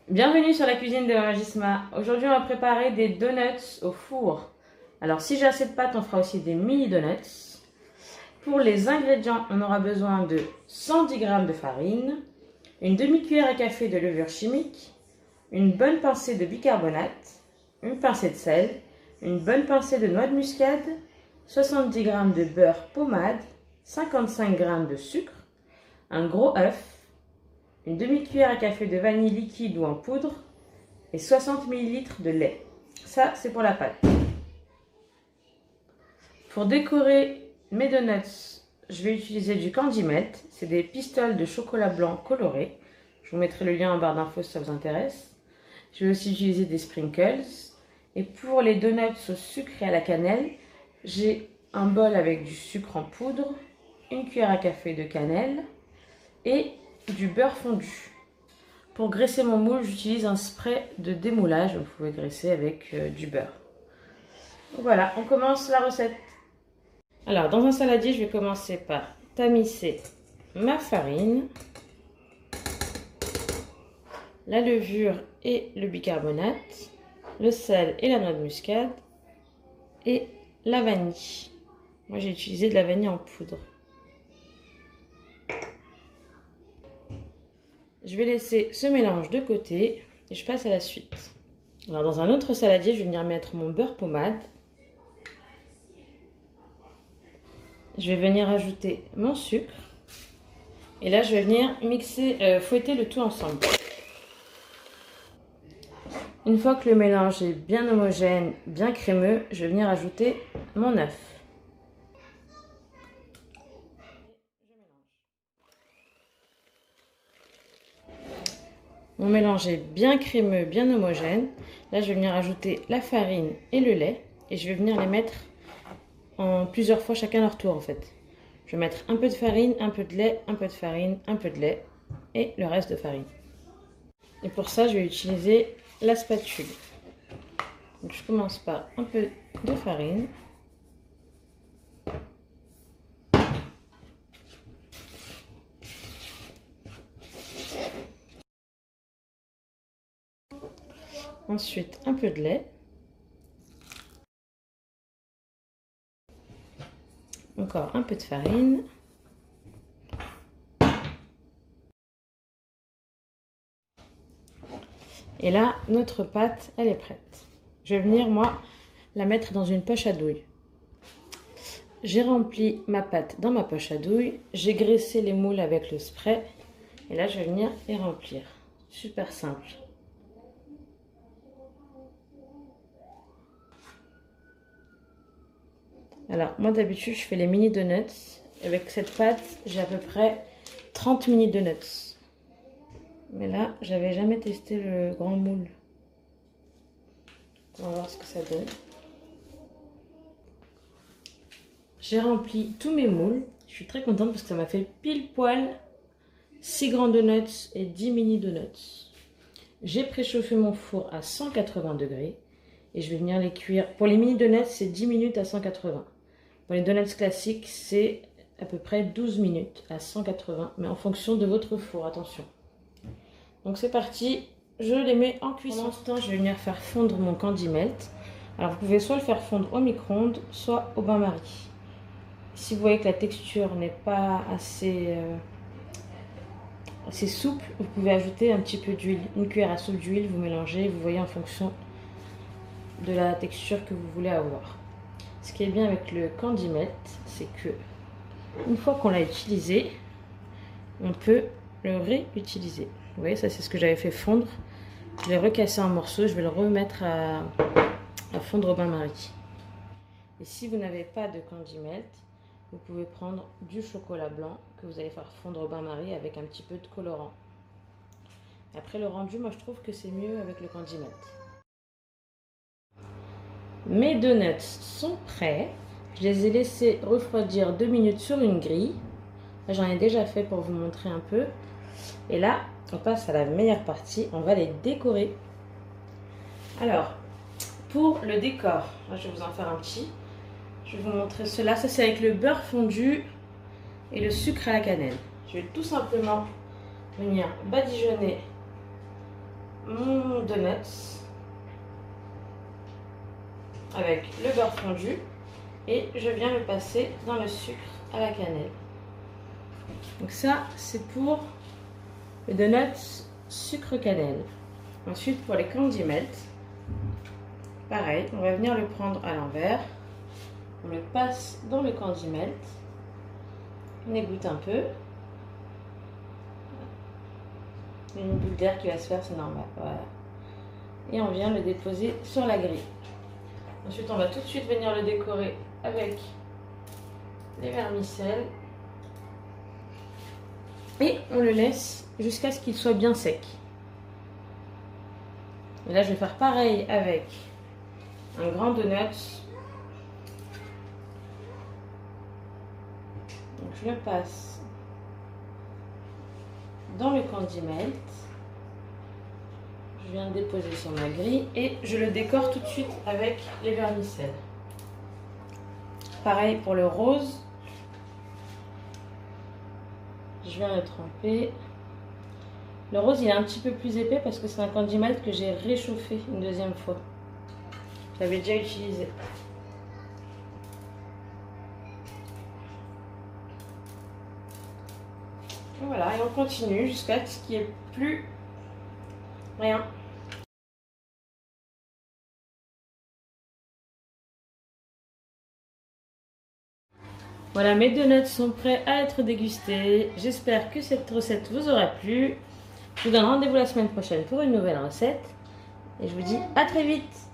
Bienvenue sur la cuisine de Mama Gisma. Aujourd'hui, on va préparer des donuts au four. Alors, si j'ai assez de pâte, on fera aussi des mini donuts. Pour les ingrédients, on aura besoin de 110 g de farine, une demi-cuillère à café de levure chimique, une bonne pincée de bicarbonate, une pincée de sel, une bonne pincée de noix de muscade, 70 g de beurre pommade, 55 g de sucre, un gros œuf, une demi-cuillère à café de vanille liquide ou en poudre et 60 ml de lait. Ça, c'est pour la pâte. Pour décorer mes donuts, je vais utiliser du Candy Melt. C'est des pistoles de chocolat blanc colorés. Je vous mettrai le lien en barre d'infos si ça vous intéresse. Je vais aussi utiliser des sprinkles. Et pour les donuts au sucre et à la cannelle, j'ai un bol avec du sucre en poudre, une cuillère à café de cannelle et du beurre fondu. Pour graisser mon moule, j'utilise un spray de démoulage. Vous pouvez graisser avec du beurre. Voilà, on commence la recette. Alors, dans un saladier, je vais commencer par tamiser ma farine, la levure et le bicarbonate, le sel et la noix de muscade et la vanille. Moi, j'ai utilisé de la vanille en poudre. Je vais laisser ce mélange de côté et je passe à la suite. Alors dans un autre saladier, je vais venir mettre mon beurre pommade. Je vais venir ajouter mon sucre. Et là, je vais venir fouetter le tout ensemble. Une fois que le mélange est bien homogène, bien crémeux, je vais venir ajouter mon œuf. Mon mélange est bien crémeux, bien homogène. Là, je vais venir ajouter la farine et le lait. Et je vais venir les mettre en plusieurs fois, chacun leur tour en fait. Je vais mettre un peu de farine, un peu de lait, un peu de farine, un peu de lait et le reste de farine. Et pour ça, je vais utiliser la spatule. Donc, je commence par un peu de farine. Ensuite, un peu de lait. Encore un peu de farine. Et là, notre pâte, elle est prête. Je vais venir, moi, la mettre dans une poche à douille. J'ai rempli ma pâte dans ma poche à douille. J'ai graissé les moules avec le spray. Et là, je vais venir les remplir. Super simple. Alors, moi d'habitude, je fais les mini donuts. Avec cette pâte, j'ai à peu près 30 mini donuts. Mais là, j'avais jamais testé le grand moule. On va voir ce que ça donne. J'ai rempli tous mes moules. Je suis très contente parce que ça m'a fait pile poil 6 grands donuts et 10 mini donuts. J'ai préchauffé mon four à 180 degrés. Et je vais venir les cuire. Pour les mini donuts, c'est 10 minutes à 180. Pour les donuts classiques, c'est à peu près 12 minutes à 180, mais en fonction de votre four, attention. Donc c'est parti, je les mets en cuisson. Pendant ce temps, je vais venir faire fondre mon Candy Melt. Alors vous pouvez soit le faire fondre au micro-ondes, soit au bain-marie. Si vous voyez que la texture n'est pas assez souple, vous pouvez ajouter un petit peu d'huile, une cuillère à soupe d'huile, vous mélangez, vous voyez en fonction de la texture que vous voulez avoir. Ce qui est bien avec le Candy Melt, c'est que une fois qu'on l'a utilisé, on peut le réutiliser. Vous voyez, ça c'est ce que j'avais fait fondre. Je l'ai recassé en morceaux, je vais le remettre à fondre au bain-marie. Et si vous n'avez pas de Candy Melt, vous pouvez prendre du chocolat blanc que vous allez faire fondre au bain-marie avec un petit peu de colorant. Après le rendu, moi je trouve que c'est mieux avec le Candy Melt. Mes donuts sont prêts. Je les ai laissés refroidir 2 minutes sur une grille. J'en ai déjà fait pour vous montrer un peu. Et là, on passe à la meilleure partie. On va les décorer. Alors, pour le décor, moi, je vais vous en faire un petit. Je vais vous montrer cela. Ça, c'est avec le beurre fondu et le sucre à la cannelle. Je vais tout simplement venir badigeonner mon donuts avec le beurre fondu et je viens le passer dans le sucre à la cannelle. Donc ça, c'est pour le donuts sucre cannelle. Ensuite, pour les candy melt, pareil, on va venir le prendre à l'envers. On le passe dans le candy melt. On égoutte un peu. Une boule d'air qui va se faire, c'est normal. Voilà. Et on vient le déposer sur la grille. Ensuite, on va tout de suite venir le décorer avec les vermicelles. Et on le laisse jusqu'à ce qu'il soit bien sec. Et là, je vais faire pareil avec un grand donut. Donc, je le passe dans le candy melt. Je viens de déposer sur ma grille et je le décore tout de suite avec les vermicelles. Pareil pour le rose. Je viens le tremper. Le rose, il est un petit peu plus épais parce que c'est un candy melt que j'ai réchauffé une deuxième fois. Je l'avais déjà utilisé. Voilà, et on continue jusqu'à ce qu'il n'y ait plus rien. Voilà, mes donuts sont prêts à être dégustés. J'espère que cette recette vous aura plu. Je vous donne rendez-vous la semaine prochaine pour une nouvelle recette. Et je vous dis à très vite.